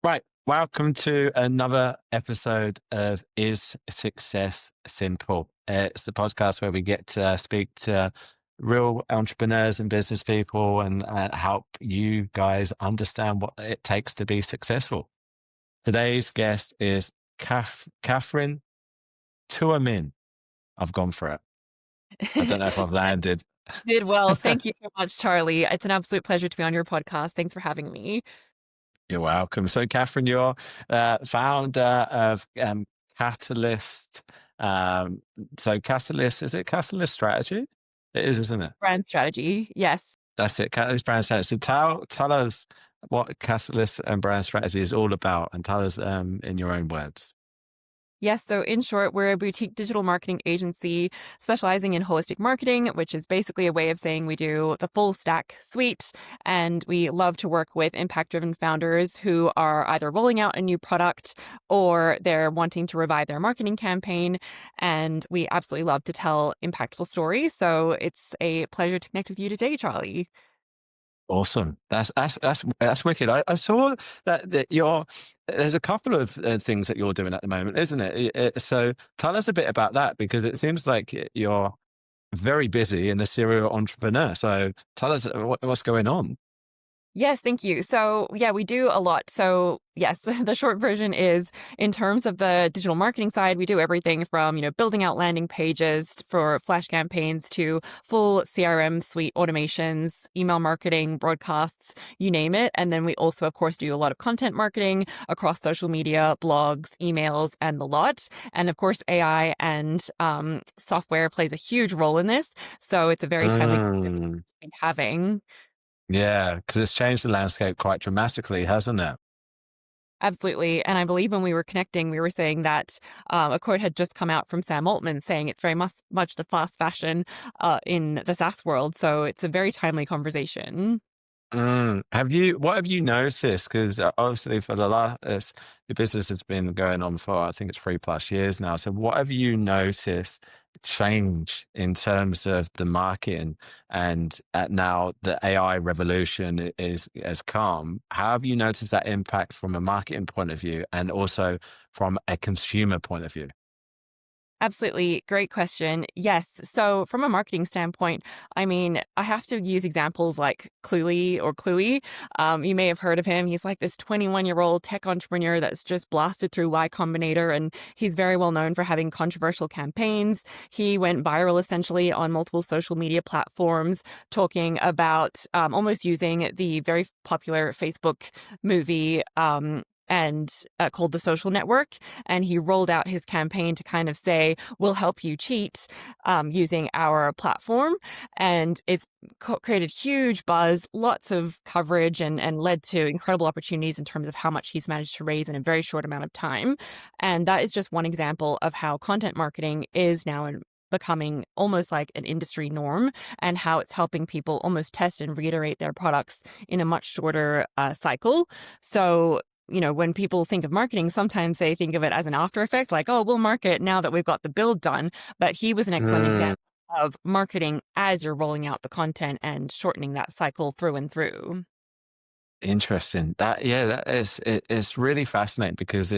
Right. Welcome to another episode of Is Success Simple? It's the podcast where we get to speak to real entrepreneurs and business people and help you guys understand what it takes to be successful. Today's guest is Katherine Tuomin. I've gone for it. I don't know if I've landed. Did well. Thank you so much, Charlie. It's an absolute pleasure to be on your podcast. Thanks for having me. You're welcome. So, Katherine, you're founder of Catalyst. Um, so, Catalyst, is it Catalyst Strategy? It is, isn't it? It's brand strategy. Yes. That's it, Catalyst Brand Strategy. So, tell us what Catalyst and Brand Strategy is all about, and tell us in your own words. Yes. So, in short, we're a boutique digital marketing agency specializing in holistic marketing, which is basically a way of saying we do the full stack suite. And we love to work with impact driven founders who are either rolling out a new product or they're wanting to revive their marketing campaign. And we absolutely love to tell impactful stories. So, it's a pleasure to connect with you today, Charlie. Awesome. That's wicked. I saw that there's a couple of things that you're doing at the moment, isn't it? So tell us a bit about that because it seems like you're very busy and a serial entrepreneur. So tell us what's going on. Yes, thank you. So, yeah, we do a lot. So, yes, the short version is in terms of the digital marketing side, we do everything from, building out landing pages for flash campaigns to full CRM suite automations, email marketing, broadcasts, you name it. And then we also, of course, do a lot of content marketing across social media, blogs, emails, and the lot. And of course, AI and software plays a huge role in this. So it's a very timely conversation Mm, to be having. yeah, because it's changed the landscape quite dramatically, hasn't it? Absolutely. And I believe when we were connecting, we were saying that a quote had just come out from Sam Altman saying it's very much the fast fashion in the SaaS world. So it's a very timely conversation. What have you noticed? Because obviously for the business has been going on for, I think it's 3+ years now. So what have you noticed change in terms of the marketing and now the AI revolution has come? How have you noticed that impact from a marketing point of view and also from a consumer point of view? Absolutely. Great question. Yes. So, from a marketing standpoint, I mean, I have to use examples like Cluey or Cluey. You may have heard of him. He's like this 21-year-old tech entrepreneur that's just blasted through Y Combinator, and he's very well known for having controversial campaigns. He went viral essentially on multiple social media platforms, talking about almost using the very popular Facebook movie. Called The Social Network. And he rolled out his campaign to kind of say, we'll help you cheat using our platform. And it's created huge buzz, lots of coverage, and led to incredible opportunities in terms of how much he's managed to raise in a very short amount of time. And that is just one example of how content marketing is now becoming almost like an industry norm and how it's helping people almost test and reiterate their products in a much shorter cycle. So when people think of marketing, sometimes they think of it as an after effect, like, oh, we'll market now that we've got the build done. But he was an excellent example of marketing as you're rolling out the content and shortening that cycle through and through. Interesting. It's really fascinating because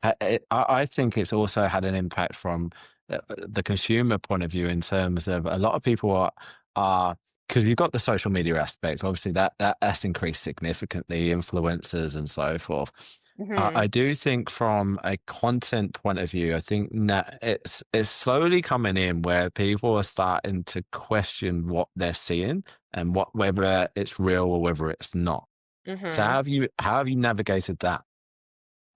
I think it's also had an impact from the consumer point of view in terms of a lot of people are because you've got the social media aspect. Obviously, that's increased significantly, influencers and so forth. Hmm. I do think from a content point of view, I think that it's slowly coming in where people are starting to question what they're seeing and whether it's real or whether it's not. So Hmm. how have you navigated that?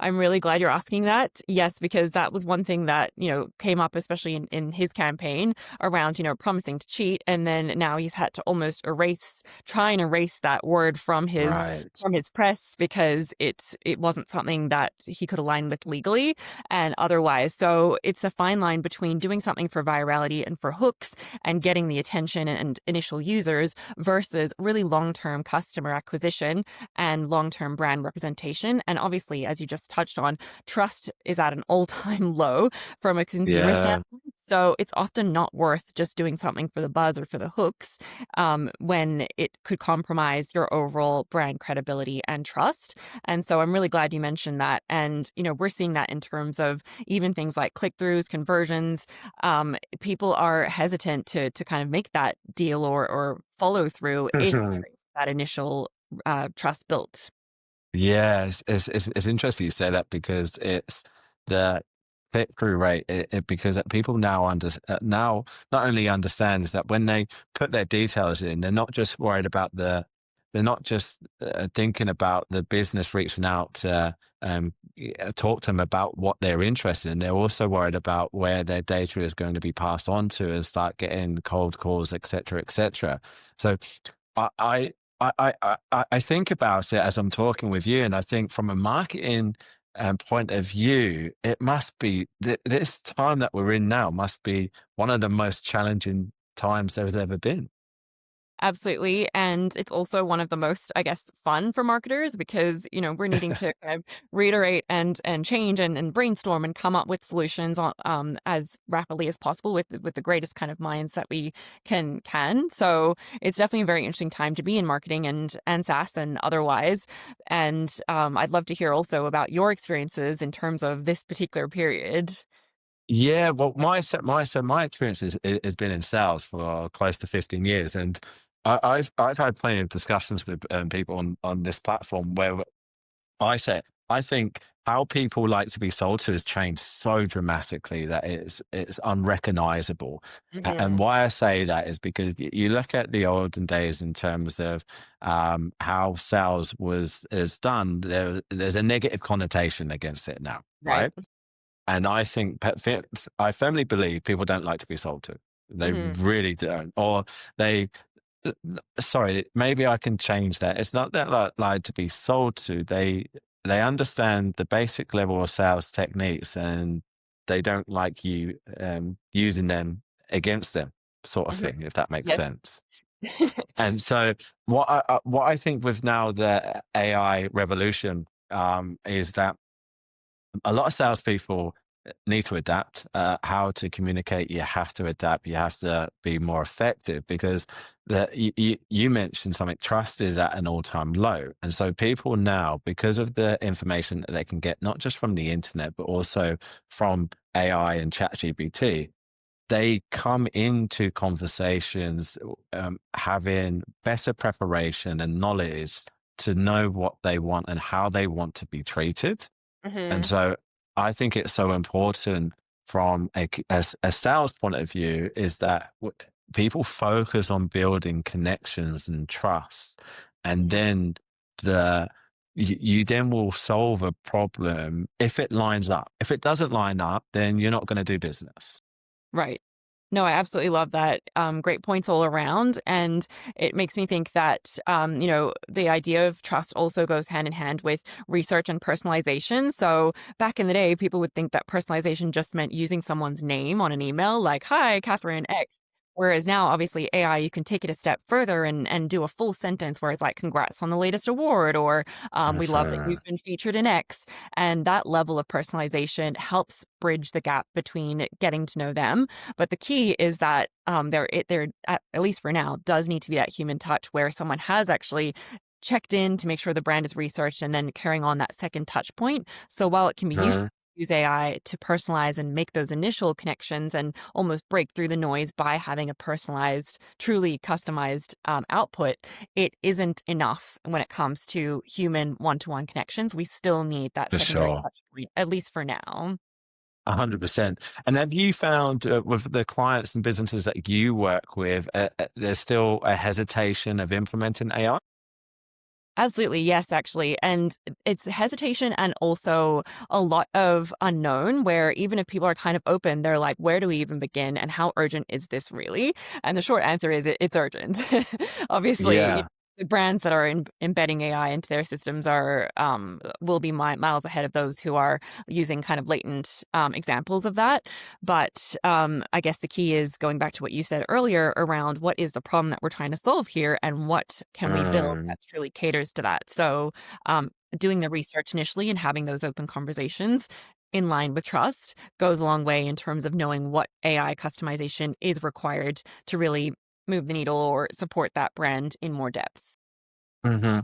I'm really glad you're asking that. Yes, because that was one thing that, came up, especially in his campaign around, promising to cheat. And then now he's had to almost try and erase that word Right. from his press because it wasn't something that he could align with legally and otherwise. So it's a fine line between doing something for virality and for hooks and getting the attention and initial users versus really long-term customer acquisition and long-term brand representation. And obviously, as you just touched on, trust is at an all-time low from a consumer Yeah. standpoint. So it's often not worth just doing something for the buzz or for the hooks, when it could compromise your overall brand credibility and trust. And so I'm really glad you mentioned that. And, we're seeing that in terms of even things like click-throughs, conversions. People are hesitant to kind of make that deal or follow through if there is that initial trust built. Yeah, it's interesting you say that because it's the click-through rate. Because people now now not only understand is that when they put their details in, they're not just thinking about the business reaching out to talk to them about what they're interested in. They're also worried about where their data is going to be passed on to and start getting cold calls, etc., etc. So I, I I think about it as I'm talking with you, and I think from a marketing point of view, it must be this time that we're in now must be one of the most challenging times there's ever been. Absolutely, and it's also one of the most, I guess, fun for marketers because, we're needing to kind of reiterate and change and brainstorm and come up with solutions as rapidly as possible with the greatest kind of minds that we can. So it's definitely a very interesting time to be in marketing and SaaS and otherwise. And I'd love to hear also about your experiences in terms of this particular period. Yeah, well, my experience has been in sales for close to 15 years, and I've had plenty of discussions with people on this platform where I think how people like to be sold to has changed so dramatically that it's unrecognizable. And Hmm. why I say that is because you look at the olden days in terms of how sales was is done. There's a negative connotation against it now, Right. right? And I think I firmly believe people don't like to be sold to. They Hmm. really don't, or they. Sorry, maybe I can change that. It's not that like to be sold to. They understand the basic level of sales techniques, and they don't like you using them against them, sort of Hmm. thing. If that makes Yes. sense. And so, what I think with now the AI revolution is that a lot of salespeople need to adapt. How to communicate, you have to adapt. You have to be more effective because you mentioned something. Trust is at an all-time low, and so people now, because of the information that they can get, not just from the internet but also from AI and ChatGPT, they come into conversations having better preparation and knowledge to know what they want and how they want to be treated. And Hmm. so I think it's so important from a sales point of view is that people focus on building connections and trust. And Hmm. then the, you then will solve a problem if it lines up. If it doesn't line up, then you're not going to do business. Right. No, I absolutely love that. Great points all around. And it makes me think that, the idea of trust also goes hand in hand with research and personalization. So back in the day, people would think that personalization just meant using someone's name on an email, like, hi, Catherine X. Whereas now, obviously, AI, you can take it a step further and do a full sentence where it's like, congrats on the latest award, or we love that Mhm. you've been featured in X. And that level of personalization helps bridge the gap between getting to know them, but the key is that there at least for now does need to be that human touch where someone has actually checked in to make sure the brand is researched and then carrying on that second touch point. So while it can be useful Mhm. to use AI to personalize and make those initial connections and almost break through the noise by having a personalized, truly customized output, it isn't enough when it comes to human one-to-one connections. We still need that For secondary sure. touch point, at least for now. 100%. And have you found with the clients and businesses that you work with, there's still a hesitation of implementing AI? Absolutely, yes, actually. And it's hesitation and also a lot of unknown where even if people are kind of open, they're like, where do we even begin and how urgent is this really? And the short answer is it's urgent. Obviously, Yeah. the brands that are embedding AI into their systems are will be miles ahead of those who are using kind of latent examples of that. But I guess the key is going back to what you said earlier around what is the problem that we're trying to solve here and what can we build Mm. that truly caters to that. So, doing the research initially and having those open conversations in line with trust goes a long way in terms of knowing what AI customization is required to really move the needle or support that brand in more depth. hmm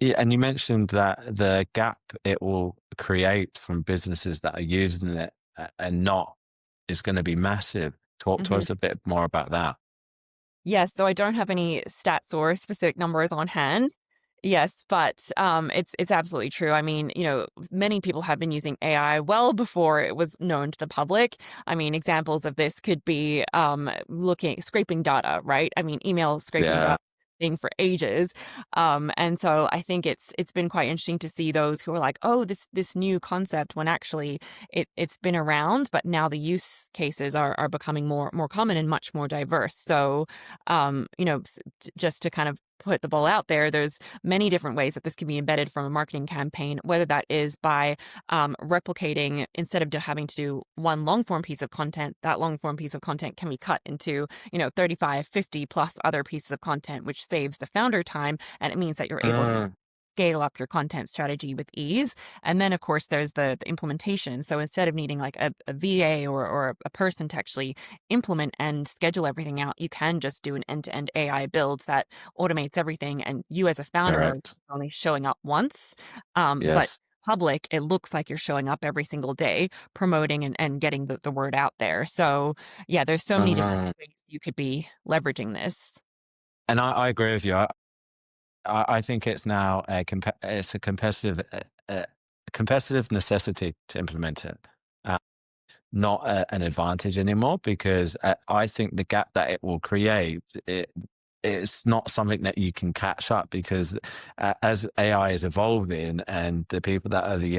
Yeah, and you mentioned that the gap it will create from businesses that are using it and not is going to be massive. Talk to Mhm. us a bit more about that. Yes, so I don't have any stats or specific numbers on hand. Yes, but it's absolutely true. I mean, many people have been using AI well before it was known to the public. I mean, examples of this could be looking scraping data, right? I mean, email scraping Yeah. data thing for ages. And so I think it's been quite interesting to see those who are like, oh, this new concept when actually it's been around, but now the use cases are becoming more common and much more diverse. So just to kind of put the ball out there, there's many different ways that this can be embedded from a marketing campaign, whether that is by replicating instead of just having to do one long form piece of content, that long form piece of content can be cut into, 35, 50 plus other pieces of content, which saves the founder time. And it means that you're able to Mm, scale up your content strategy with ease. And then, of course, there's the implementation. So instead of needing like a VA or a person to actually implement and schedule everything out, you can just do an end-to-end AI build that automates everything. And you as a founder are correct. only showing up once. But Yes. public, it looks like you're showing up every single day, promoting and getting the word out there. So yeah, there's so many different Mhm. ways you could be leveraging this. And I agree with you. I think it's now it's a competitive necessity to implement it. Not an advantage anymore because I think the gap that it will create, it's not something that you can catch up because as AI is evolving and the people that are the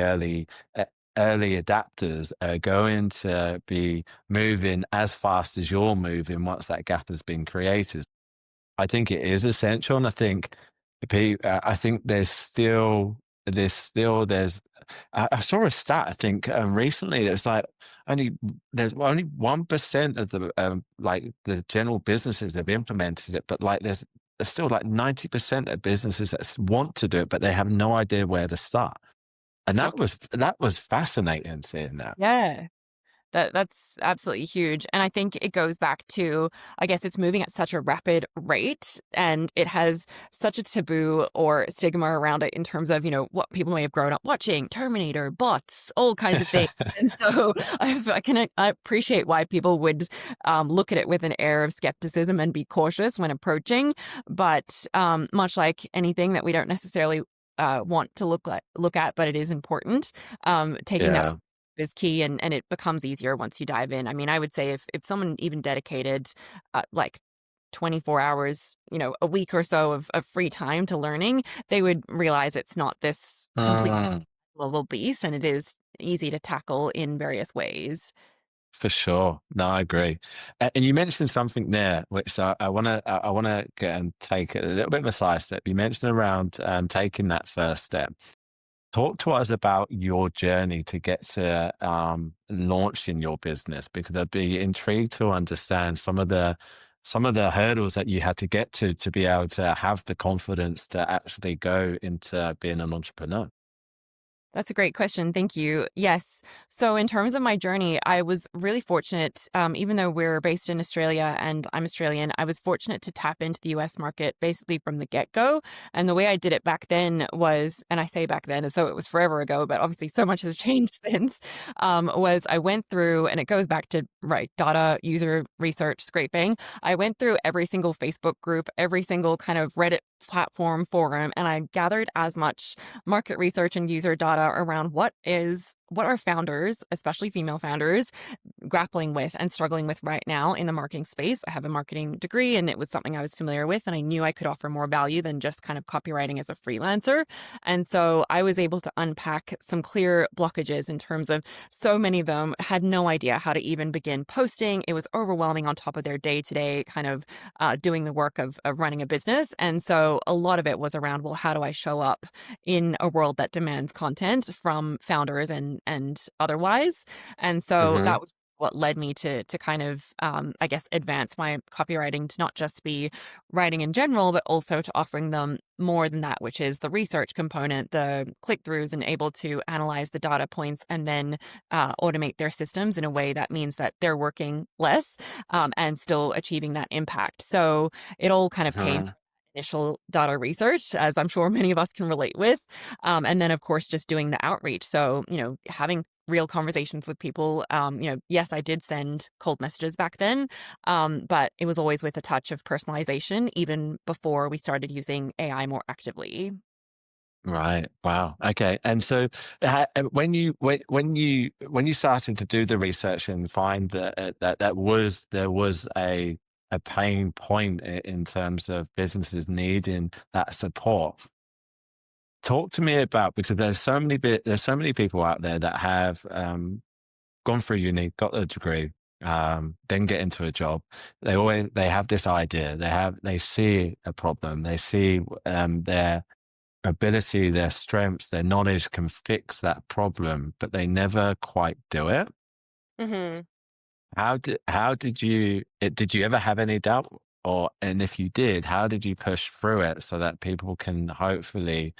early adapters are going to be moving as fast as you're moving once that gap has been created. I think it is essential, and I think there's I saw a stat, I think, recently. It was like there's only 1% of the like the general businesses have implemented it, but like there's still like 90% of businesses that want to do it, but they have no idea where to start. And So that was fascinating seeing that. yeah. That's absolutely huge, and I think it goes back to, I guess it's moving at such a rapid rate, and it has such a taboo or stigma around it in terms of, what people may have grown up watching, Terminator, bots, all kinds of things. And so I appreciate why people would look at it with an air of skepticism and be cautious when approaching. But much like anything that we don't necessarily want to look at, but it is important. Taking that Yeah. is key, and it becomes easier once you dive in. I mean, I would say if someone even dedicated like 24 hours, a week or so of free time to learning, they would realize it's not this complete Mm. global beast, and it is easy to tackle in various ways. For sure. No, I agree. And you mentioned something there, which I wanna get and take a little bit of a side step. You mentioned around taking that first step. Talk to us about your journey to get to launching your business, because I'd be intrigued to understand some of the hurdles that you had to get to be able to have the confidence to actually go into being an entrepreneur. That's a great question. Thank you. Yes. So, in terms of my journey, I was really fortunate. Even though we're based in Australia and I'm Australian, I was fortunate to tap into the US market basically from the get go. And the way I did it back then was, and I say back then as though it was forever ago, but obviously so much has changed since, was I went through, and it goes back to, right, data, user research, scraping. I went through every single Facebook group, every single kind of Reddit platform, forum, and I gathered as much market research and user data around what are founders, especially female founders, grappling with and struggling with right now in the marketing space. I have a marketing degree, and it was something I was familiar with, and I knew I could offer more value than just kind of copywriting as a freelancer. And so I was able to unpack some clear blockages in terms of so many of them had no idea how to even begin posting. It was overwhelming on top of their day to day kind of doing the work of running a business. And so a lot of it was around, well, how do I show up in a world that demands content from founders and otherwise? And so Hmm. that was what led me to kind of, I guess, advance my copywriting to not just be writing in general, but also to offering them more than that, which is the research component, the click throughs, and able to analyze the data points and then automate their systems in a way that means that they're working less and still achieving that impact. So it all kind of came Mhm. initial data research, as I'm sure many of us can relate with. And then, of course, just doing the outreach. So, having real conversations with people. Yes, I did send cold messages back then, but it was always with a touch of personalization, even before we started using AI more actively. Right. Wow. Okay. And so, when you started to do the research and find that there was a pain point in terms of businesses needing that support. Talk to me about, because there's so many people out there that have gone through uni, got a degree, then get into a job. They have this idea. They see a problem. They see their ability, their strengths, their knowledge can fix that problem, but they never quite do it. Hmm. Did you ever have any doubt? And if you did, how did you push through it so that people can hopefully,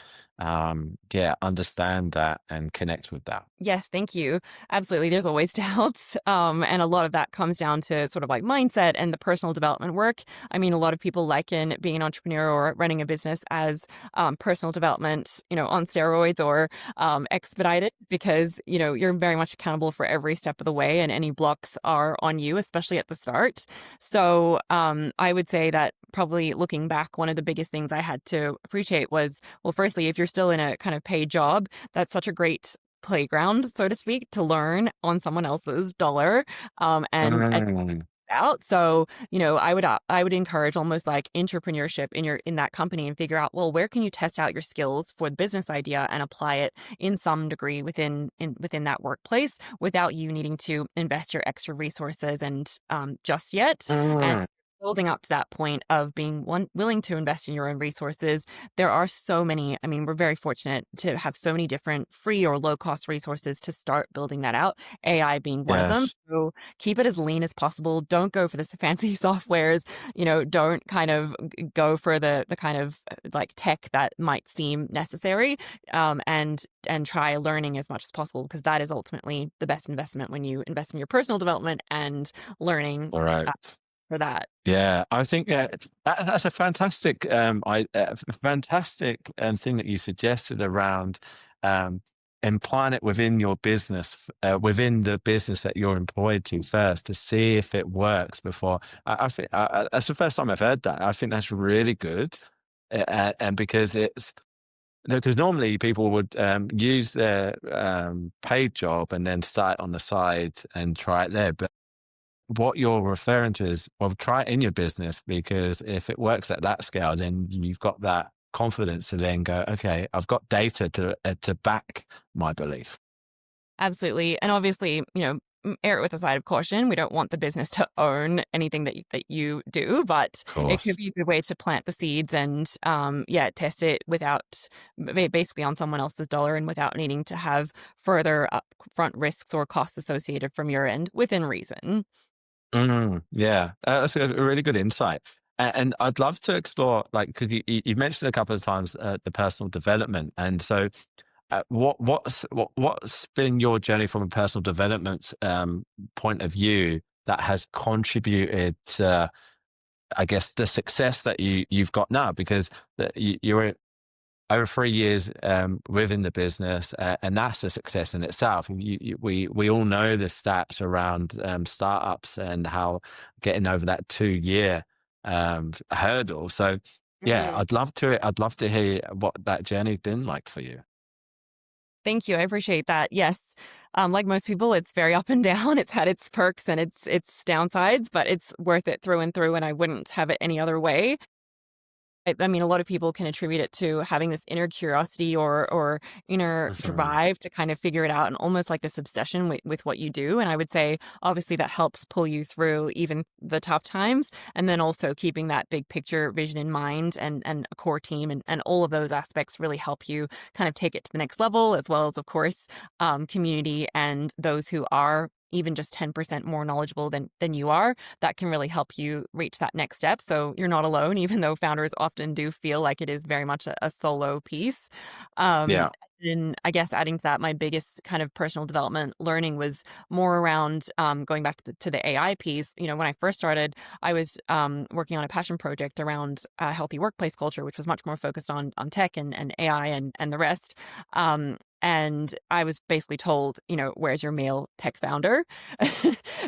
understand that and connect with that? Yes, thank you. Absolutely. There's always doubts. And a lot of that comes down to sort of like mindset and the personal development work. I mean, a lot of people liken being an entrepreneur or running a business as personal development, on steroids or expedited because, you're very much accountable for every step of the way and any blocks are on you, especially at the start. So I would say that probably looking back, one of the biggest things I had to appreciate was, well, firstly, if you're still in a kind of paid job, that's such a great playground, so to speak, to learn on someone else's dollar, and Mm, out. So, I would encourage almost like entrepreneurship in that company and figure out, well, where can you test out your skills for the business idea and apply it in some degree within that workplace without you needing to invest your extra resources and just yet. And mm, building up to that point of being willing to invest in your own resources, there are so many. I mean, we're very fortunate to have so many different free or low cost resources to start building that out, AI being one of them. yes. So keep it as lean as possible. Don't go for the fancy softwares. Don't kind of go for the kind of like tech that might seem necessary. And try learning as much as possible because that is ultimately the best investment when you invest in your personal development and learning All uh, right. for that. Yeah, I think that's a fantastic, fantastic thing that you suggested around um, implying it within your business, within the business that you're employed to first, to see if it works before. I think that's the first time I've heard that. I think that's really good, and because it's because normally people would use their paid job and then start on the side and try it there, but what you're referring to is, well, try it in your business, because if it works at that scale, then you've got that confidence to then go, okay, I've got data to back my belief. Absolutely. And obviously, err it with a side of caution. We don't want the business to own anything that you do, but Of it could course. be a good way to plant the seeds and, yeah, test it without basically on someone else's dollar and without needing to have further upfront risks or costs associated from your end within reason. Yeah, that's a really good insight. And I'd love to explore, like, because you've mentioned a couple of times the personal development, and so what's been your journey from a personal development point of view that has contributed to, I guess, the success that you've got now? Because you're over 3 years within the business, and that's a success in itself. We all know the stats around startups and how getting over that 2 year hurdle. So, yeah, Mhm. I'd love to hear what that journey's been like for you. Thank you. I appreciate that. Yes. Like most people, it's very up and down. It's had its perks and its downsides, but it's worth it through and through, and I wouldn't have it any other way. I mean, a lot of people can attribute it to having this inner curiosity or inner Mhm. drive to kind of figure it out and almost like this obsession with what you do. And I would say, obviously, that helps pull you through even the tough times. And then also keeping that big picture vision in mind and a core team and all of those aspects really help you kind of take it to the next level, as well as, of course, community and those who are even just 10% more knowledgeable than you are, that can really help you reach that next step. So you're not alone, even though founders often do feel like it is very much a solo piece. Um, Yeah. and I guess adding to that, my biggest kind of personal development learning was more around going back to the AI piece. You know, when I first started, I was working on a passion project around a healthy workplace culture, which was much more focused on tech and AI and the rest. And I was basically told, you know, where's your male tech founder?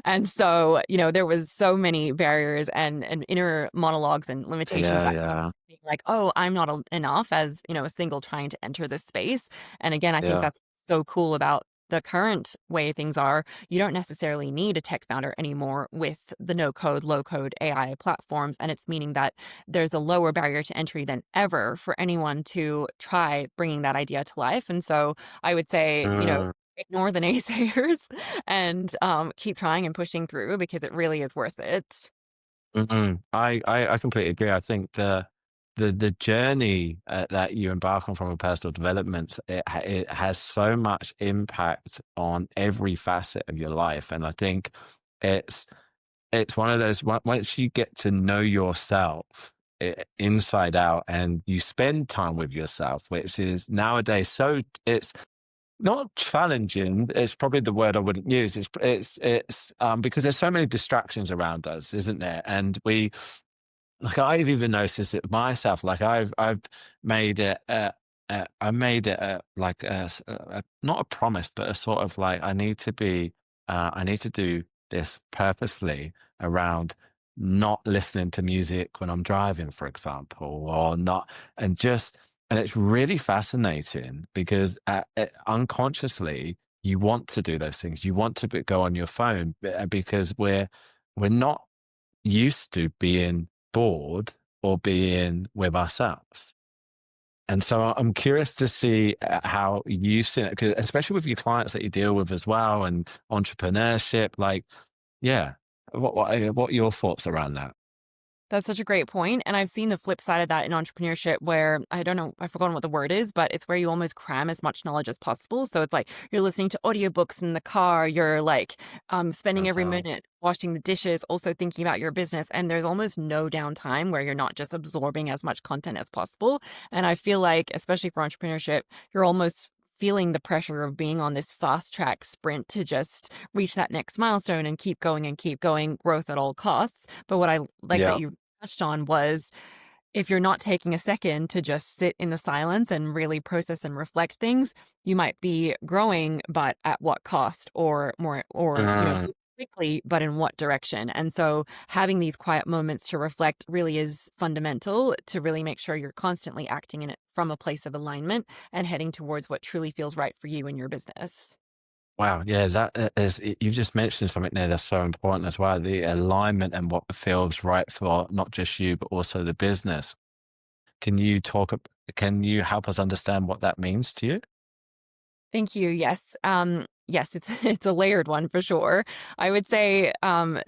And so, you know, there was so many barriers and inner monologues and limitations Yeah. that Yeah. being like, oh, I'm not enough as, you know, a single trying to enter this space. And again, I think Yeah. that's so cool about the current way things are. You don't necessarily need a tech founder anymore with the no code, low code AI platforms. And it's meaning that there's a lower barrier to entry than ever for anyone to try bringing that idea to life. And so I would say, you know, Mm, ignore the naysayers and keep trying and pushing through because it really is worth it. I completely agree. I think the journey that you embark on from a personal development, it has so much impact on every facet of your life, and I think it's it's one of those once you get to know yourself inside out, and you spend time with yourself, which is nowadays so it's not challenging. It's probably the word I wouldn't use. It's because there's so many distractions around us, isn't there? And we like I've even noticed it myself. Like I've made it. I made it like not a promise, but a sort of like I need to be. I need to do this purposefully around not listening to music when I'm driving, for example, or not, and just and it's really fascinating because unconsciously you want to do those things. You want to go on your phone because we're not used to being bored or being with ourselves. And so I'm curious to see how you see it, 'cause especially with your clients that you deal with as well, and entrepreneurship. Like, yeah, what are your thoughts around that? That's such a great point, and I've seen the flip side of that in entrepreneurship where I don't know, I've forgotten what the word is, but it's where you almost cram as much knowledge as possible. So it's like you're listening to audiobooks in the car, you're like spending As every well, minute washing the dishes, also thinking about your business, and there's almost no downtime where you're not just absorbing as much content as possible. And I feel like, especially for entrepreneurship, you're almost feeling the pressure of being on this fast track sprint to just reach that next milestone and keep going, growth at all costs. But what I like that yeah. you touched on was if you're not taking a second to just sit in the silence and really process and reflect things, you might be growing, but at what cost or more, or, you know, Mm, move quickly, but in what direction? And so having these quiet moments to reflect really is fundamental to really make sure you're constantly acting in it from a place of alignment and heading towards what truly feels right for you and your business. wow, yeah, that is you just mentioned something there that's so important as well. The alignment and what feels right for not just you, but also the business. Can you can you help us understand what that means to you? Thank you. Yes. Yes, it's it's a layered one for sure. I would say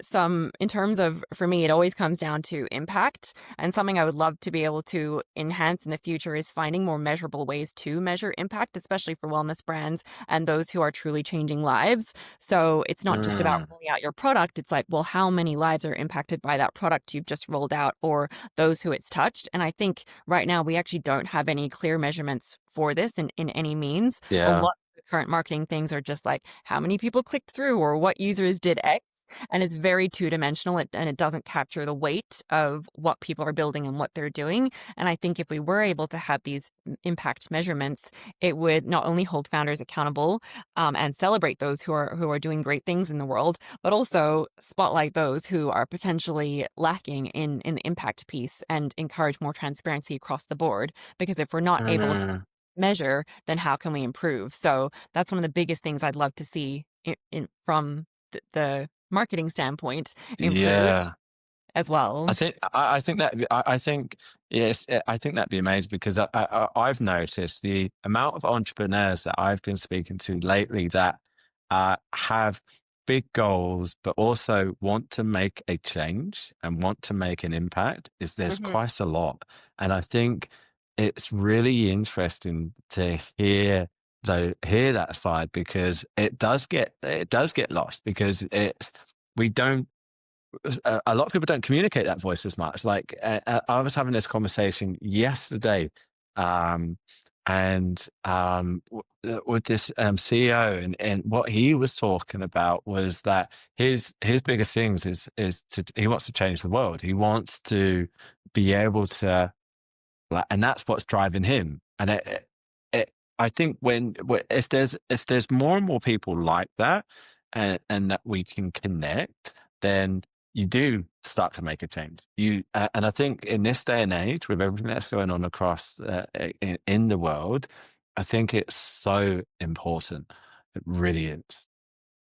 some in terms of for me, it always comes down to impact. And something I would love to be able to enhance in the future is finding more measurable ways to measure impact, especially for wellness brands and those who are truly changing lives. So it's not just about Mm, rolling out your product. It's like, well, how many lives are impacted by that product you've just rolled out or those who it's touched? And I think right now we actually don't have any clear measurements for this in any means. A yeah. lot of the current marketing things are just like how many people clicked through or what users did X. And it's very two dimensional and it doesn't capture the weight of what people are building and what they're doing. And I think if we were able to have these impact measurements, it would not only hold founders accountable and celebrate those who are doing great things in the world, but also spotlight those who are potentially lacking in the impact piece and encourage more transparency across the board. Because if we're not able to Mm, measure, then how can we improve? So that's one of the biggest things I'd love to see from the marketing standpoint improved yeah. as well. I think that I think yes, I think that'd be amazing because I've noticed the amount of entrepreneurs that I've been speaking to lately that have big goals, but also want to make a change and want to make an impact. Is there's Mhm. quite a lot, and I think it's really interesting to hear though hear that side, because it does get lost, because we don't a lot of people don't communicate that voice as much. Like I was having this conversation yesterday, um, and with this CEO, and what he was talking about was that his biggest things is he wants to change the world. He wants to be able to, like, and that's what's driving him. And I think if there's more and more people like that, and that we can connect, then you do start to make a change. And I think in this day and age, with everything that's going on across in the world, I think it's so important. It really is.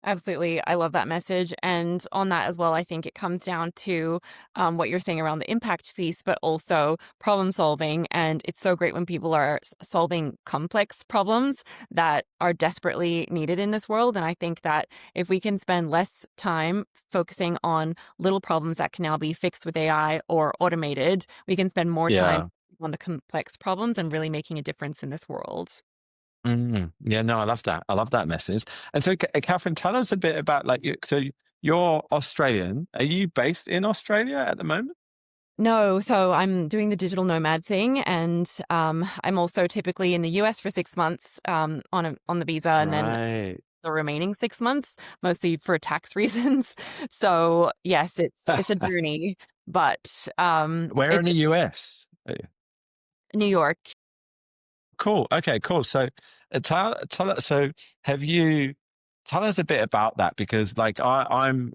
Absolutely. I love that message. And on that as well, I think it comes down to what you're saying around the impact piece, but also problem solving. And it's so great when people are solving complex problems that are desperately needed in this world. And I think that if we can spend less time focusing on little problems that can now be fixed with AI or automated, we can spend more time Yeah. on the complex problems and really making a difference in this world. Yeah, no, I love that. I love that message. And so, Catherine, tell us a bit about, like, you're Australian. Are you based in Australia at the moment? No, so I'm doing the digital nomad thing, and I'm also typically in the US for 6 months on the visa, and then Right. the remaining 6 months, mostly for tax reasons. So yes, it's a journey, but Where in it's the US? New York. Cool. Okay, cool. So, tell us. So, have you tell us a bit about that? Because, like, I'm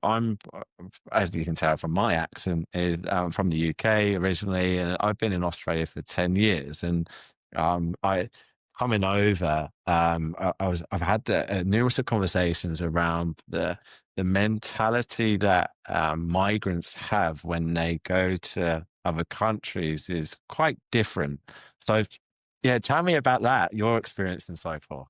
as you can tell from my accent, is from the UK originally, and I've been in Australia for 10 years. And I coming over, I've had numerous of conversations around the mentality that migrants have when they go to other countries is quite different. So, yeah, tell me about that, your experience and so forth.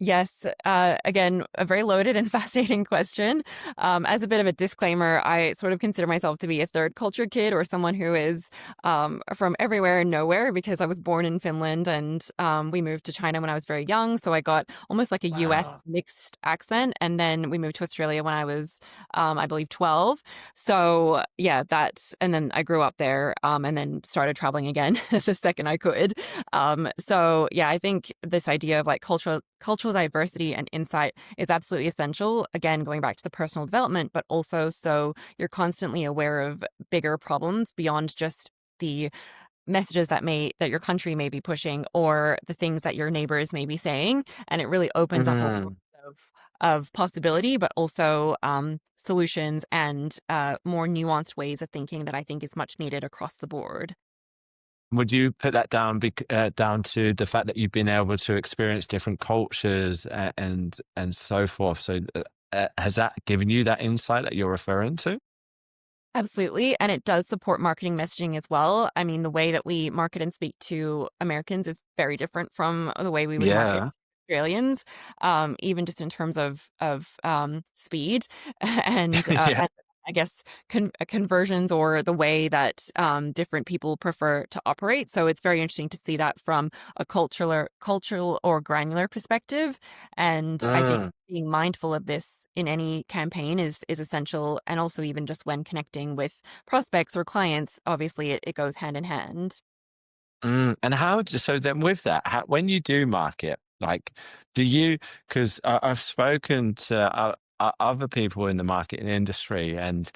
Yes. Again, a very loaded and fascinating question. As a bit of a disclaimer, I sort of consider myself to be a third culture kid or someone who is from everywhere and nowhere because I was born in Finland and we moved to China when I was very young. So I got almost like a US Wow. mixed accent. And then we moved to Australia when I was, I believe, 12. So yeah, and then I grew up there and then started traveling again the second I could. So yeah, I think this idea of like cultural diversity and insight is absolutely essential. Again, going back to the personal development, but also so you're constantly aware of bigger problems beyond just the messages that your country may be pushing or the things that your neighbors may be saying. And it really opens up a world Mm. of possibility, but also solutions and more nuanced ways of thinking that I think is much needed across the board. Would you put that down to the fact that you've been able to experience different cultures and so forth? So, has that given you that insight that you're referring to? Absolutely. And it does support marketing messaging as well. I mean, the way that we market and speak to Americans is very different from the way we would market Yeah. to Australians, even just in terms of speed Yeah. and I guess conversions or the way that different people prefer to operate. So it's very interesting to see that from a cultural or granular perspective. And I think Mm. being mindful of this in any campaign is essential, and also even just when connecting with prospects or clients, obviously it goes hand in hand. And so then with that, when you do market, like, do you, because I've spoken to other people in the marketing industry, and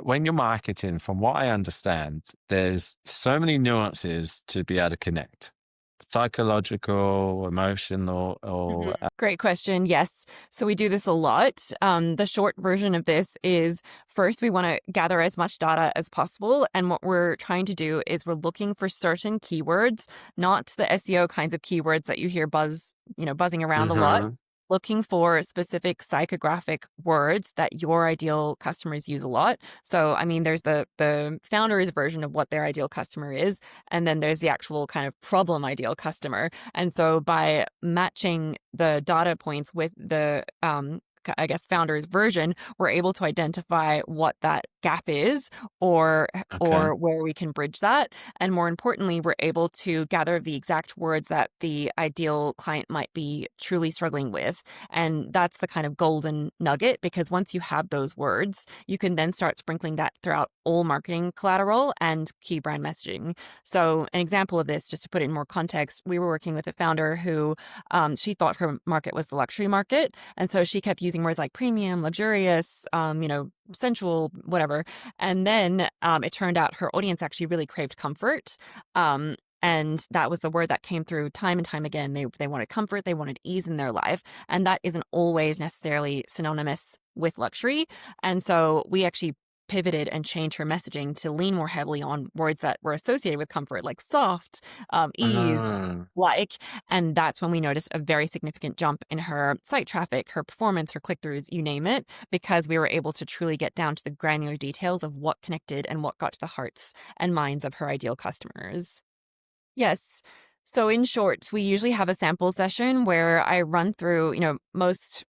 when you're marketing, from what I understand, there's so many nuances to be able to connect, psychological, emotional, Mhm. or Great question. Yes. So we do this a lot. The short version of this is first, we want to gather as much data as possible. And what we're trying to do is we're looking for certain keywords, not the SEO kinds of keywords that you hear buzzing around a lot. Mhm. Looking for specific psychographic words that your ideal customers use a lot. So, I mean, there's the founder's version of what their ideal customer is, and then there's the actual kind of problem ideal customer. And so by matching the data points with the I guess founder's version, we're able to identify what that gap is, or Okay. or where we can bridge that. And more importantly, we're able to gather the exact words that the ideal client might be truly struggling with. And that's the kind of golden nugget, because once you have those words, you can then start sprinkling that throughout all marketing collateral and key brand messaging. So an example of this, just to put it in more context, we were working with a founder who she thought her market was the luxury market. And so she kept using words like premium, luxurious, sensual, whatever. And then it turned out her audience actually really craved comfort. And that was the word that came through time and time again. They wanted comfort, they wanted ease in their life. And that isn't always necessarily synonymous with luxury. And so we actually pivoted and changed her messaging to lean more heavily on words that were associated with comfort, like soft, ease, Ah. like. And that's when we noticed a very significant jump in her site traffic, her performance, her click throughs, you name it, because we were able to truly get down to the granular details of what connected and what got to the hearts and minds of her ideal customers. Yes. So in short, we usually have a sample session where I run through, most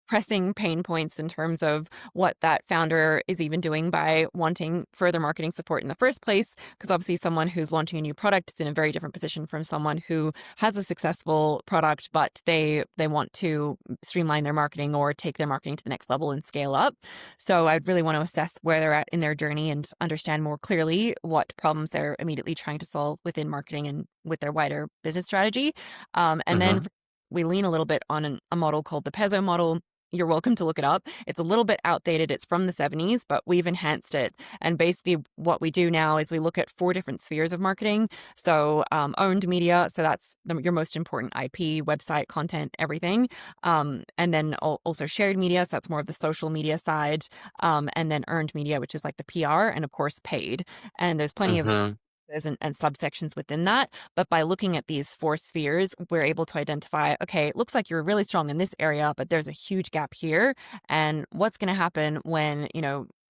pressing pain points in terms of what that founder is even doing by wanting further marketing support in the first place. Because obviously, someone who's launching a new product is in a very different position from someone who has a successful product, but they want to streamline their marketing or take their marketing to the next level and scale up. So I'd really want to assess where they're at in their journey and understand more clearly what problems they're immediately trying to solve within marketing and with their wider business strategy. And then Mhm. we lean a little bit on a model called the Pezzo model. You're welcome to look it up. It's a little bit outdated. It's from the 70s, but we've enhanced it. And basically, what we do now is we look at 4 different spheres of marketing. So, owned media, so that's your most important IP, website, content, everything. And then also shared media, so that's more of the social media side. And then earned media, which is like the PR, and of course, paid. And there's plenty of Mhm. and subsections within that. But by looking at these 4 spheres, we're able to identify, okay, it looks like you're really strong in this area, but there's a huge gap here. And what's going to happen when,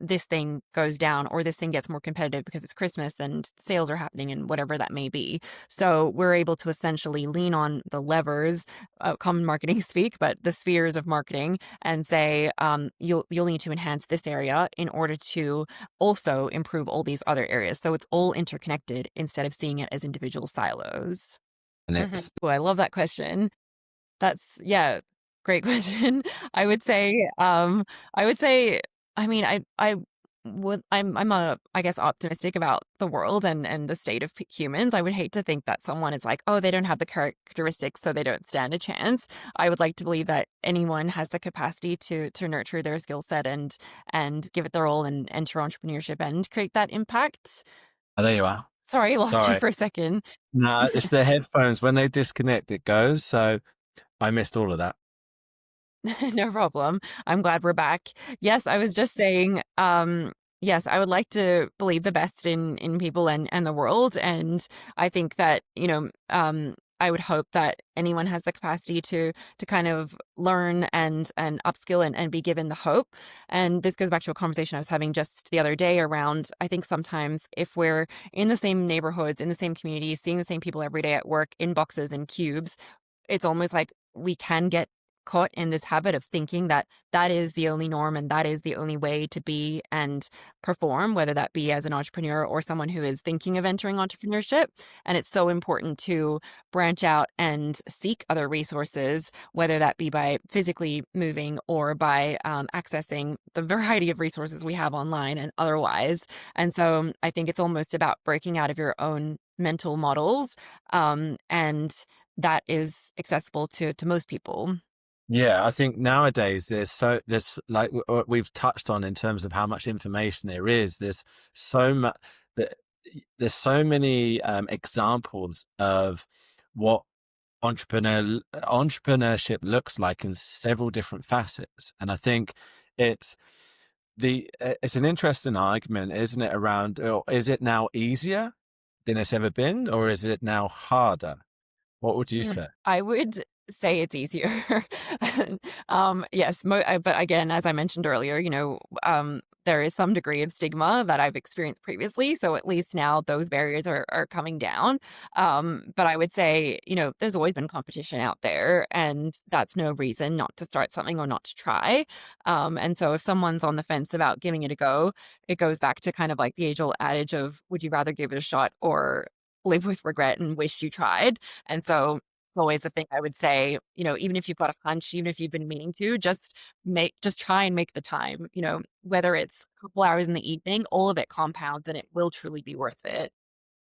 this thing goes down or this thing gets more competitive because it's Christmas and sales are happening and whatever that may be. So we're able to essentially lean on the levers, common marketing speak, but the spheres of marketing, and say, you'll need to enhance this area in order to also improve all these other areas. So it's all interconnected instead of seeing it as individual silos. And Mhm. it's Ooh, I love that question. That's yeah, great question. I would say, I would say, I mean, I'm I guess optimistic about the world and the state of humans. I would hate to think that someone is like, oh, they don't have the characteristics, so they don't stand a chance. I would like to believe that anyone has the capacity to nurture their skill set and give it their all and enter entrepreneurship and create that impact. oh, there you are. Sorry, I lost you Sorry. for a second. No, it's the headphones. When they disconnect, it goes, so I missed all of that. No problem. I'm glad we're back. Yes, I was just saying, yes, I would like to believe the best in people and the world. And I think that, I would hope that anyone has the capacity to kind of learn and upskill and be given the hope. And this goes back to a conversation I was having just the other day around, I think sometimes if we're in the same neighborhoods, in the same communities, seeing the same people every day at work in boxes and cubes, it's almost like we can get caught in this habit of thinking that that is the only norm and that is the only way to be and perform, whether that be as an entrepreneur or someone who is thinking of entering entrepreneurship. And it's so important to branch out and seek other resources, whether that be by physically moving or by accessing the variety of resources we have online and otherwise. And so I think it's almost about breaking out of your own mental models, and that is accessible to most people. Yeah, I think nowadays there's like what we've touched on in terms of how much information there is. There's so much there's so many examples of what entrepreneurship looks like in several different facets, and I think it's it's an interesting argument, isn't it? Around, is it now easier than it's ever been, or is it now harder? What would you say? I would say it's easier. Yes, but again, as I mentioned earlier, there is some degree of stigma that I've experienced previously. So at least now those barriers are coming down. But I would say, there's always been competition out there, and that's no reason not to start something or not to try. And so if someone's on the fence about giving it a go, it goes back to kind of like the age old adage of, would you rather give it a shot or live with regret and wish you tried? And so it's always the thing I would say, even if you've got a hunch, even if you've been meaning to, just try and make the time, whether it's a couple hours in the evening, all of it compounds and it will truly be worth it.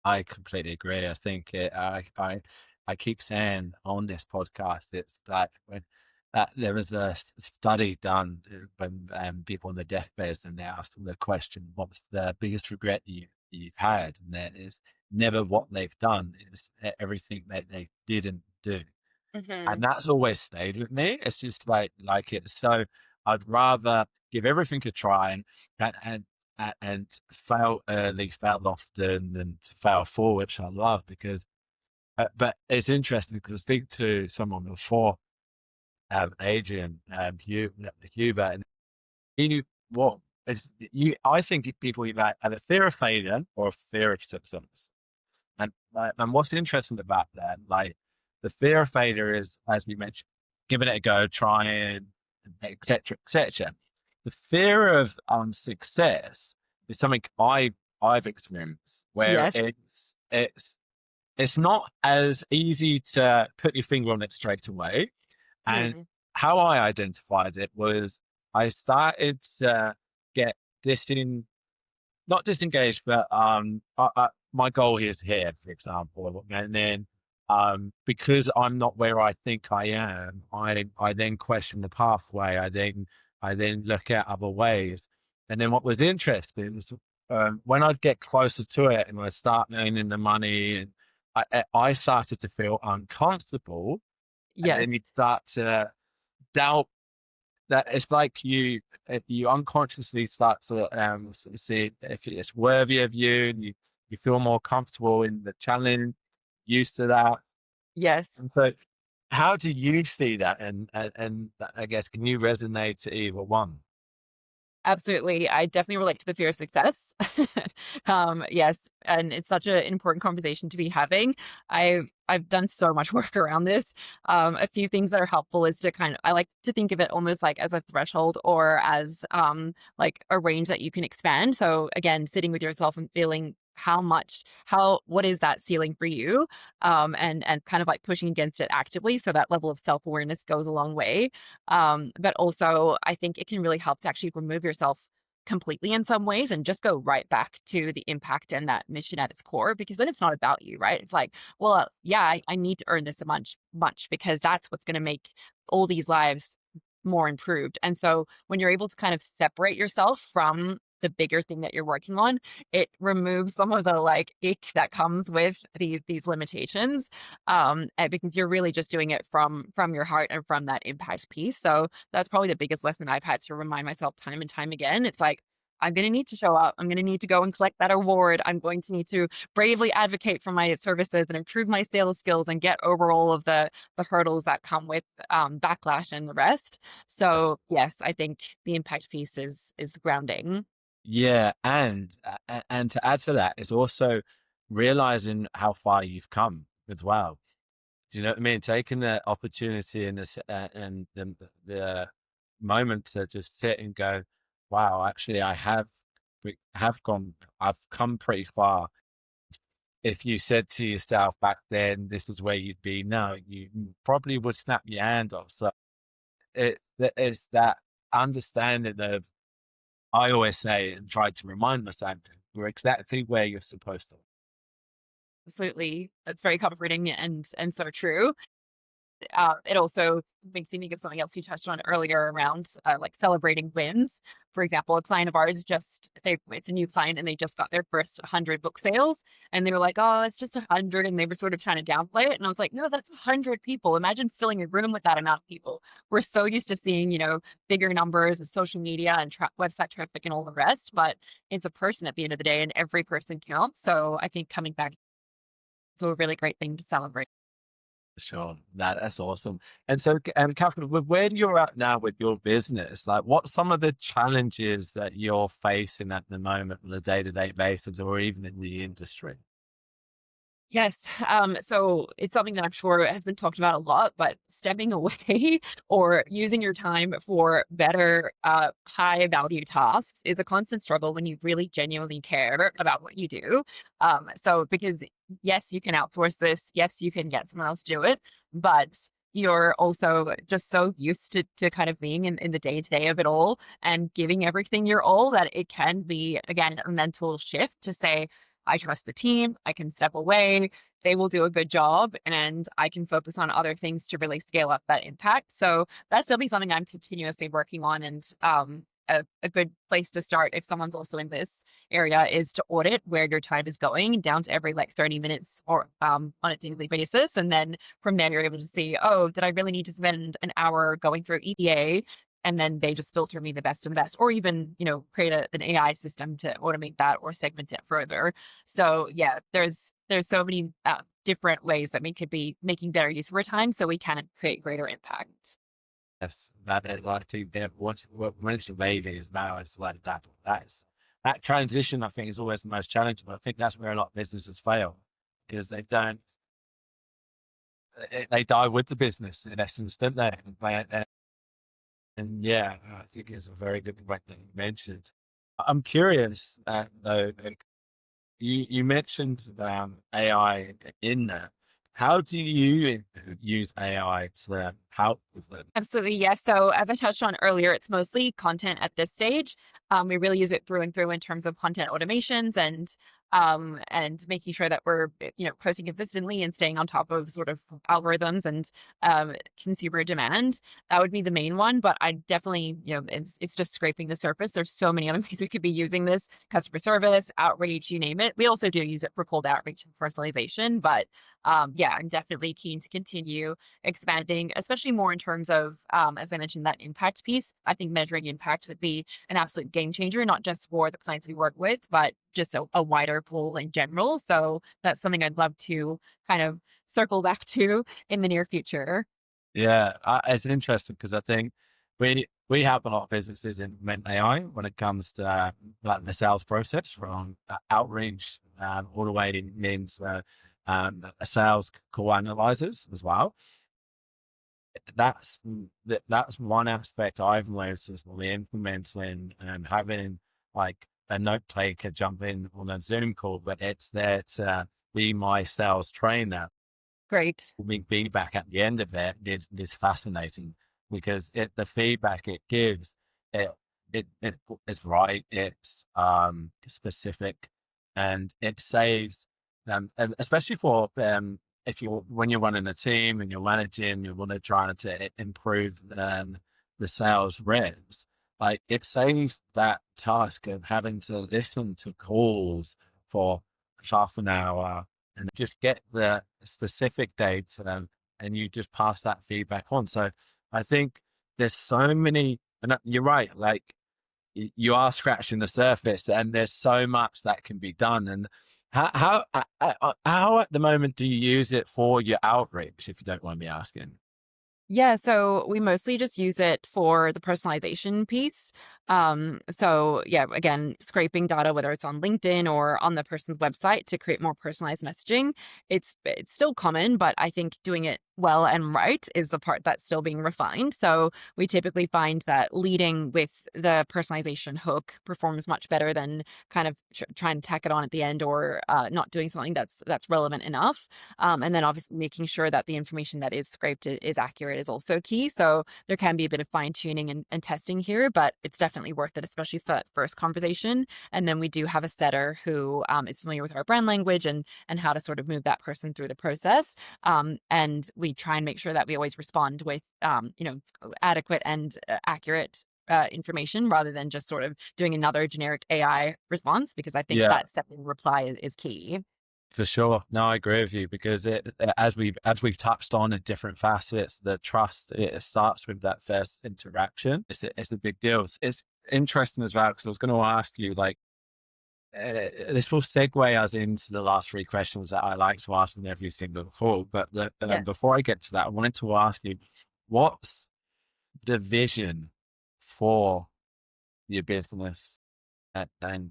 I completely agree. I think I keep saying on this podcast, it's like when there was a study done when people on their deathbeds, and they asked them the question, "What's the biggest regret you've had?" And that is never what they've done; it's everything that they didn't do. Hmm. And that's always stayed with me. It's just like it. So I'd rather give everything a try and and and fail early, fail often, than to fail forward, which I love because. But it's interesting because I speak to someone before, Adrian, Huber, and he knew what is you. I think people either have a fear of failure or a fear of success. And what's interesting about that, like the fear of failure is, as we mentioned, giving it a go, trying, etc., etc. The fear of success is something I've experienced, where Yes. it's not as easy to put your finger on it straight away. And Mm. how I identified it was I started to get disin not disengaged, but my goal is here, for example, and then because I'm not where I think I am, I then question the pathway. I then look at other ways, and then what was interesting is when I'd get closer to it and I start earning the money, and I started to feel uncomfortable, and then Yes. you start to doubt that it's like you unconsciously start to see if it's worthy of you, and you feel more comfortable in the challenge, used to that. Yes. And so, how do you see that? And I guess, can you resonate to either one? Absolutely. I definitely relate to the fear of success. Yes, and it's such an important conversation to be having. I've done so much work around this. A few things that are helpful is to I like to think of it almost like as a threshold or as like a range that you can expand. So again, sitting with yourself and feeling what is that ceiling for you, and kind of like pushing against it actively. So that level of self awareness goes a long way. But also, I think it can really help to actually remove yourself completely in some ways and just go right back to the impact and that mission at its core, because then it's not about you, right? It's like, well, yeah, I need to earn this much because that's what's going to make all these lives more improved. And so when you're able to kind of separate yourself from the bigger thing that you're working on, it removes some of the like ick that comes with these limitations, and because you're really just doing it from your heart and from that impact piece. So that's probably the biggest lesson I've had to remind myself time and time again. It's like, I'm going to need to show up. I'm going to need to go and collect that award. I'm going to need to bravely advocate for my services and improve my sales skills and get over all of the hurdles that come with backlash and the rest. Yes. So yes, I think the impact piece is grounding. Yeah, and to add to that, it's also realizing how far you've come as well. Do you know what I mean? Taking the opportunity and and the moment to just sit and go, "Wow, actually, have gone. I've come pretty far." If you said to yourself back then, "This is where you'd be now," you probably would snap your hand off. So it's that understanding of. I always say and try to remind myself, "You're exactly where you're supposed to." Absolutely, that's very comforting and so true. It also makes me think of something else you touched on earlier around like celebrating wins. For example, a client of ours it's a new client and they just got their first 100 book sales, and they were like, "Oh, it's just 100," and they were sort of trying to downplay it. And I was like, "No, that's 100 people. Imagine filling a room with that amount of people." We're so used to seeing bigger numbers with social media and website traffic and all the rest, but it's a person at the end of the day, and every person counts. So I think coming back is a really great thing to celebrate. Sure. That's awesome. And so, Catherine, with where you're at now with your business, like what's some of the challenges that you're facing at the moment on a day-to-day basis or even in the industry? Yes. So it's something that I'm sure has been talked about a lot, but stepping away or using your time for better, high value tasks is a constant struggle when you really genuinely care about what you do. So because yes, you can outsource this. Yes, you can get someone else to do it, but you're also just so used to kind of being in the day to day of it all and giving everything your all that it can be, again, a mental shift to say, I trust the team. I can step away. They will do a good job and I can focus on other things to really scale up that impact. So that's definitely something I'm continuously working on. And a good place to start if someone's also in this area is to audit where your time is going down to every like 30 minutes or on a daily basis. And then from there, you're able to see, oh, did I really need to spend an hour going through EDA? And then they just filter me the best of the best, or even, create an AI system to automate that or segment it further. So yeah, there's so many different ways that we could be making better use of our time so we can create greater impact. Yes, that I think that what mentioned maybe is about is like that transition. I think is always the most challenging. I think that's where a lot of businesses fail because they don't they die with the business in essence, don't they? And yeah, I think it's a very good point that you mentioned. I'm curious though. You mentioned AI in there. How do you use AI to help with it? Absolutely, yes. So as I touched on earlier, it's mostly content at this stage. We really use it through and through in terms of content automations and making sure that we're posting consistently and staying on top of sort of algorithms and consumer demand. That would be the main one, but I definitely it's just scraping the surface. There's so many other ways we could be using this: customer service, outreach, you name it. We also do use it for cold outreach and personalization, but yeah, I'm definitely keen to continue expanding, especially more in terms of, as I mentioned, that impact piece. I think measuring impact would be an absolute game changer, not just for the clients we work with, but just a wider pool in general. So that's something I'd love to kind of circle back to in the near future. Yeah, it's interesting because I think we have a lot of businesses implement AI when it comes to like the sales process from outreach all the way into sales call analyzers as well. That's one aspect I've noticed is when we implementing having like a note taker jump in on a Zoom call, but it's there to be my sales trainer. Great. Me feedback at the end of it is fascinating because the feedback it gives it it is right, it's specific, and it saves and especially for if you when you're running a team and you're managing, you want to try to improve the sales reps, like it saves that task of having to listen to calls for half an hour and just get the specific dates and you just pass that feedback on. So I think there's so many, and you're right, like you are scratching the surface and there's so much that can be done. And how at the moment do you use it for your outreach, if you don't mind me asking? Yeah, so we mostly just use it for the personalization piece. So yeah, again, scraping data, whether it's on LinkedIn or on the person's website to create more personalized messaging. It's still common, but I think doing it well and right is the part that's still being refined. So we typically find that leading with the personalization hook performs much better than kind of trying to tack it on at the end or not doing something that's relevant enough. And then obviously making sure that the information that is scraped is accurate is also key. So there can be a bit of fine tuning and testing here, but it's definitely worth it, especially for that first conversation. And then we do have a setter who is familiar with our brand language and how to sort of move that person through the process. And we try and make sure that we always respond with, adequate and accurate information rather than just sort of doing another generic AI response, because I think Yeah, that step in reply is key. for sure. No, I agree with you because as we've touched on in different facets, the trust it starts with that first interaction. It's a big deal. It's interesting as well because I was going to ask you like this will segue us into the last three questions that I like to ask in every single call. But Yes. before I get to that, I wanted to ask you, what's the vision for your business? And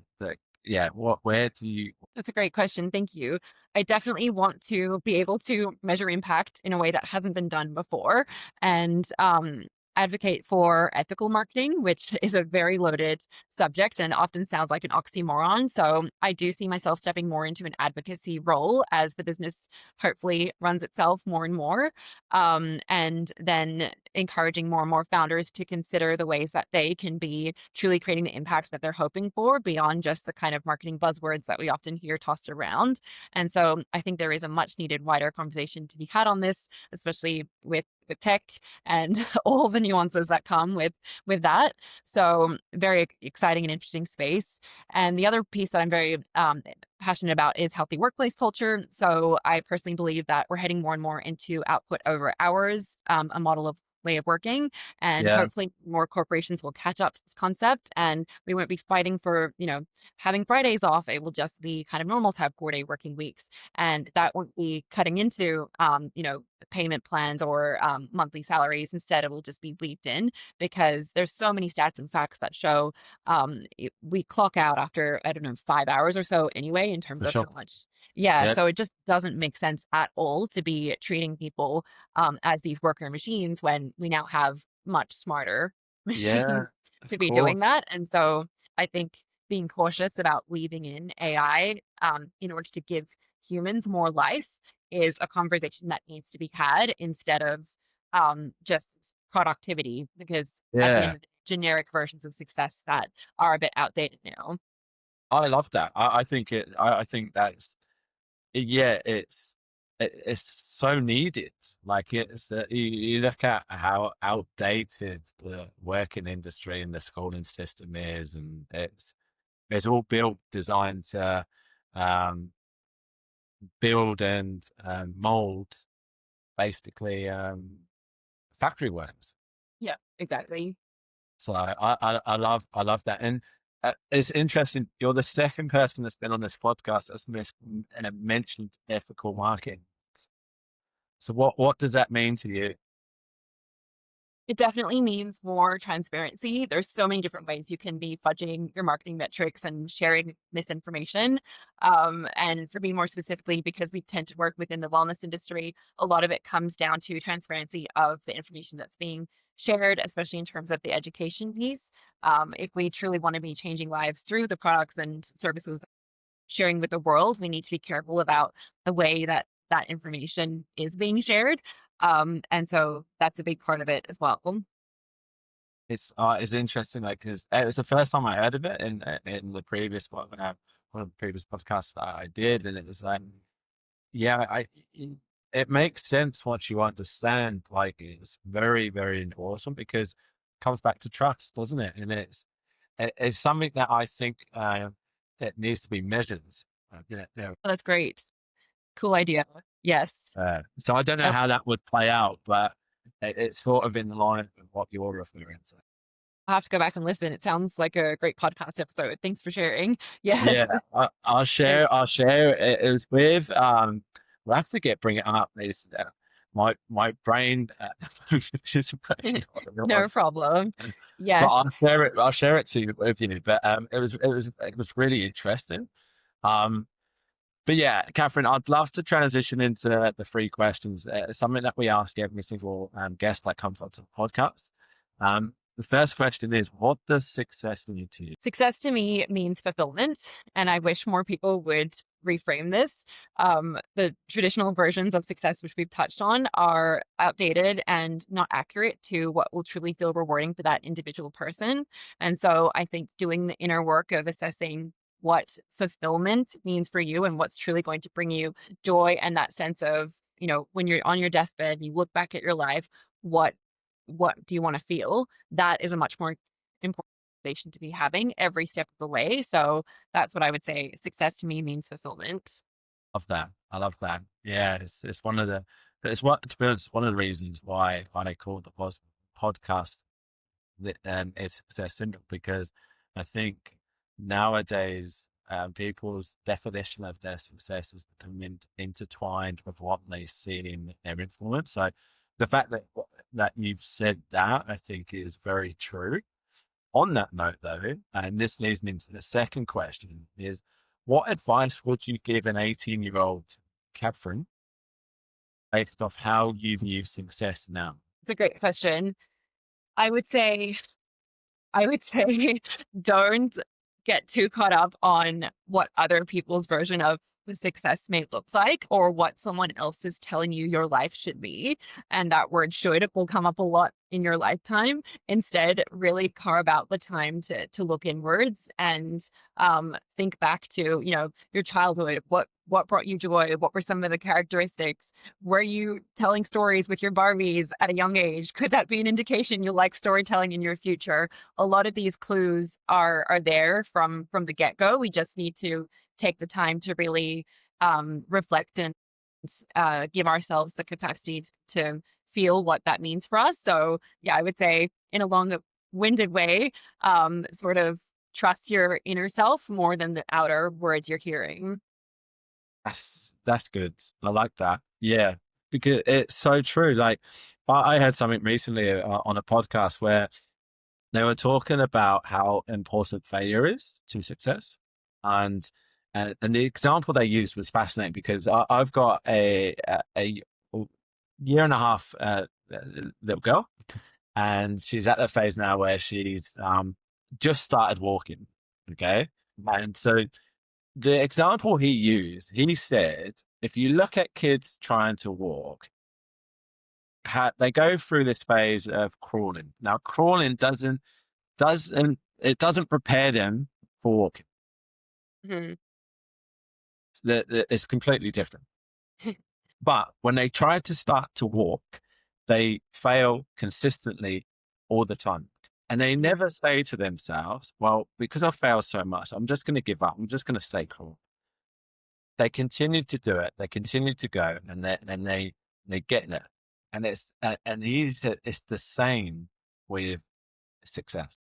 yeah, where do you? That's a great question. Thank you. I definitely want to be able to measure impact in a way that hasn't been done before and advocate for ethical marketing, which is a very loaded subject and often sounds like an oxymoron. So I do see myself stepping more into an advocacy role as the business hopefully runs itself more and more. And then encouraging more and more founders to consider the ways that they can be truly creating the impact that they're hoping for beyond just the kind of marketing buzzwords that we often hear tossed around. And so I think there is a much needed wider conversation to be had on this, especially with tech and all the nuances that come with that. So very exciting and interesting space. And the other piece that I'm very passionate about is healthy workplace culture. So I personally believe that we're heading more and more into output over hours, a model of way of working, and Yeah, hopefully more corporations will catch up to this concept and we won't be fighting for having Fridays off. It will just be kind of normal to have 4-day working weeks, and that won't be cutting into payment plans or monthly salaries. Instead, it will just be weaved in because there's so many stats and facts that show we clock out after, I don't know, 5 hours or so anyway, in terms for of sure. how much. Yeah. Yeah, So it just doesn't make sense at all to be treating people as these worker machines when we now have much smarter yeah, machines of to be doing course. that. And so I think being cautious about weaving in AI in order to give humans more life is a conversation that needs to be had instead of just productivity, because at the Yeah, end of the day, generic versions of success that are a bit outdated now. I love that. I think it. I think that's yeah. It's so needed. Like you look at how outdated the working industry and the schooling system is, and it's all built designed to um, build and mold basically factory workers. Yeah, exactly. So I love that, and it's interesting. You're the second person that's been on this podcast that's mentioned ethical marketing. So what does that mean to you? It definitely means more transparency. There's so many different ways you can be fudging your marketing metrics and sharing misinformation. And for me, more specifically, because we tend to work within the wellness industry, a lot of it comes down to transparency of the information that's being shared, especially in terms of the education piece. If we truly want to be changing lives through the products and services sharing with the world, we need to be careful about the way that that information is being shared. And so that's a big part of it as well. It's interesting, like because it was the first time I heard of it in the previous one of the previous podcasts that I did, and it was like, yeah, it makes sense once you understand. Like it's very very important because it comes back to trust, doesn't it? And it's something that I think it needs to be measured. Yeah. Oh, that's great. Cool idea. Yes. So I don't know I'll how that would play out, but it's sort of in line with what you're referring to. have to go back and listen. It sounds like a great podcast episode. Thanks for sharing. Yeah, Yes. I'll And share. I'll share. It was with. We'll have to bring it up. It's, my brain is not no yours. problem. But Yes. I'll share it. I'll share it to you with you. But it was really interesting. Um, but yeah, Catherine, I'd love to transition into the three questions. It's something that we ask every single guest that comes onto the podcast. The first question is, what does success mean to you? Success to me means fulfillment, and I wish more people would reframe this. The traditional versions of success, which we've touched on, are outdated and not accurate to what will truly feel rewarding for that individual person. And so I think doing the inner work of assessing what fulfillment means for you and what's truly going to bring you joy and that sense of, when you're on your deathbed and you look back at your life, what what do you want to feel? That is a much more important conversation to be having every step of the way. So that's what I would say. Success to me means fulfillment. Love that. I love that. Yeah, it's one of the it's what to be honest, one of the reasons why I call the podcast that is success syndrome because I think nowadays people's definition of their success has become intertwined with what they see in their influence. So the fact that you've said that, I think, is very true. On that note, though, and this leads me into the second question, is what advice would you give an 18-year-old Catherine based off how you view success now? It's a great question. I would say I would say don't get too caught up on what other people's version of success may look like or what someone else is telling you your life should be. And that word should will come up a lot in your lifetime. Instead, really carve out the time to look inwards and think back to, your childhood. What brought you joy? What were some of the characteristics? Were you telling stories with your Barbies at a young age? Could that be an indication you like storytelling in your future? A lot of these clues are there from the get-go. We just need to take the time to really reflect and give ourselves the capacity to feel what that means for us. So yeah, I would say in a long-winded way, sort of trust your inner self more than the outer words you're hearing. That's good. I like that. Yeah, because it's so true. Like I had something recently on a podcast where they were talking about how important failure is to success, and and the example they used was fascinating because I've got a year and a half little girl, and she's at the phase now where she's just started walking. Okay, and so the example he used, he said, if you look at kids trying to walk, they go through this phase of crawling. Now, crawling doesn't prepare them for walking. Mhm. It's completely different. But when they try to start to walk, they fail consistently all the time. And they never say to themselves, well, because I failed so much, I'm just going to give up. I'm just going to stay crawl. They continue to do it. They continue to go, and they get there. And he said it's the same with success.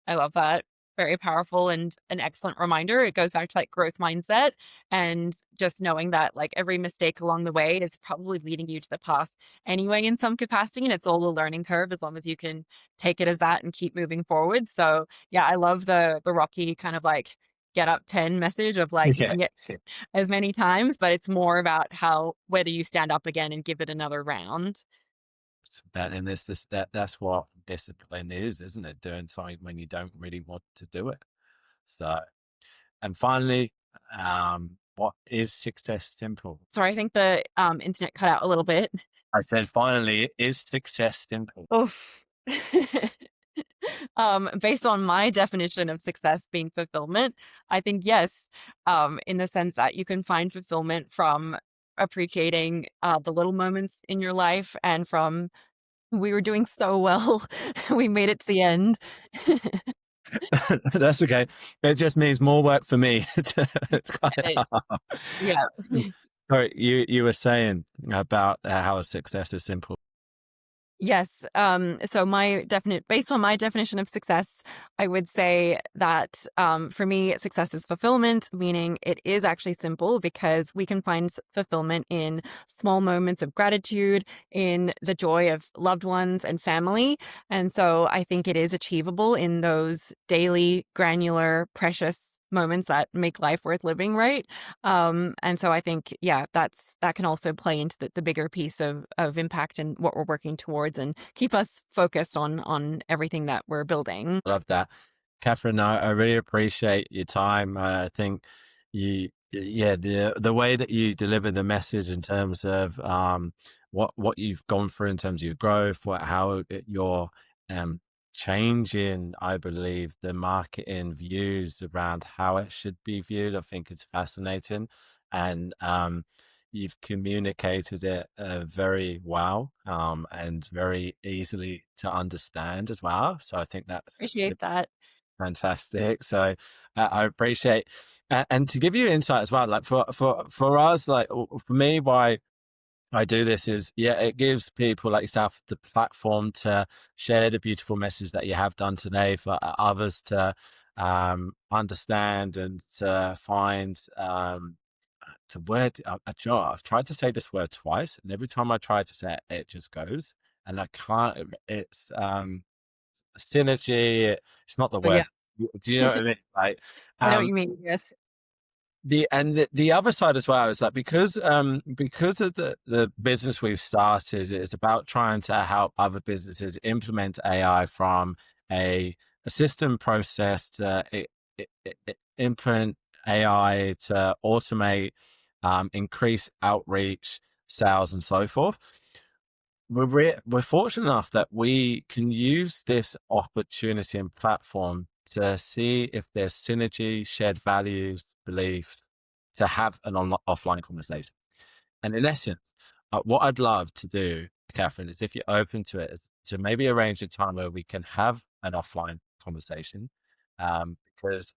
I love that. Very powerful and an excellent reminder. It goes back to like growth mindset and just knowing that like every mistake along the way is probably leading you to the path anyway in some capacity. And it's all a learning curve as long as you can take it as that and keep moving forward. So yeah, I love the Rocky kind of like get up 10 message of like you Yeah. can get as many times, but it's more about how whether you stand up again and give it another round. And that's what discipline is, isn't it? Doing something when you don't really want to do it. So, and finally, what is success simple? Sorry, I think the internet cut out a little bit. I said, finally, is success simple? Oof. Based on my definition of success being fulfillment, I think yes, in the sense that you can find fulfillment from appreciating the little moments in your life and from we were doing so well, we made it to the end. That's okay. It just means more work for me. Uh, yeah. Sorry, you were saying about how a success is simple. Yes. So based on my definition of success, I would say that for me, success is fulfillment, meaning it is actually simple because we can find fulfillment in small moments of gratitude, in the joy of loved ones and family. And so I think it is achievable in those daily, granular, precious moments that make life worth living, right? And so I think, yeah, that can also play into the bigger piece of impact and what we're working towards and keep us focused on everything that we're building. Love that. Catherine, I really appreciate your time. I think the way that you deliver the message in terms of what you've gone through in terms of your growth, how you're changing, I believe, the marketing views around how it should be viewed. I think it's fascinating, and you've communicated it very well and very easily to understand as well. So I think that's Appreciate that. fantastic. So I appreciate, and to give you insight as well, like for us, like for me, why I do this is, yeah, it gives people like yourself the platform to share the beautiful message that you have done today for others to understand and find to word. You know, I've tried to say this word twice, and every time I try to say it, it just goes, and I can't. It's synergy. It's not the Oh, yeah. word. Do you know what I mean? Like, I know what um, you mean. Yes. the other side as well is that because of the business we've started, it's about trying to help other businesses implement AI from a system process to implement AI to automate, increase outreach, sales, and so forth. We're fortunate enough that we can use this opportunity and platform to see if there's synergy, shared values, beliefs, to have an offline conversation. And in essence, what I'd love to do, Catherine, is if you're open to it, is to maybe arrange a time where we can have an offline conversation. Because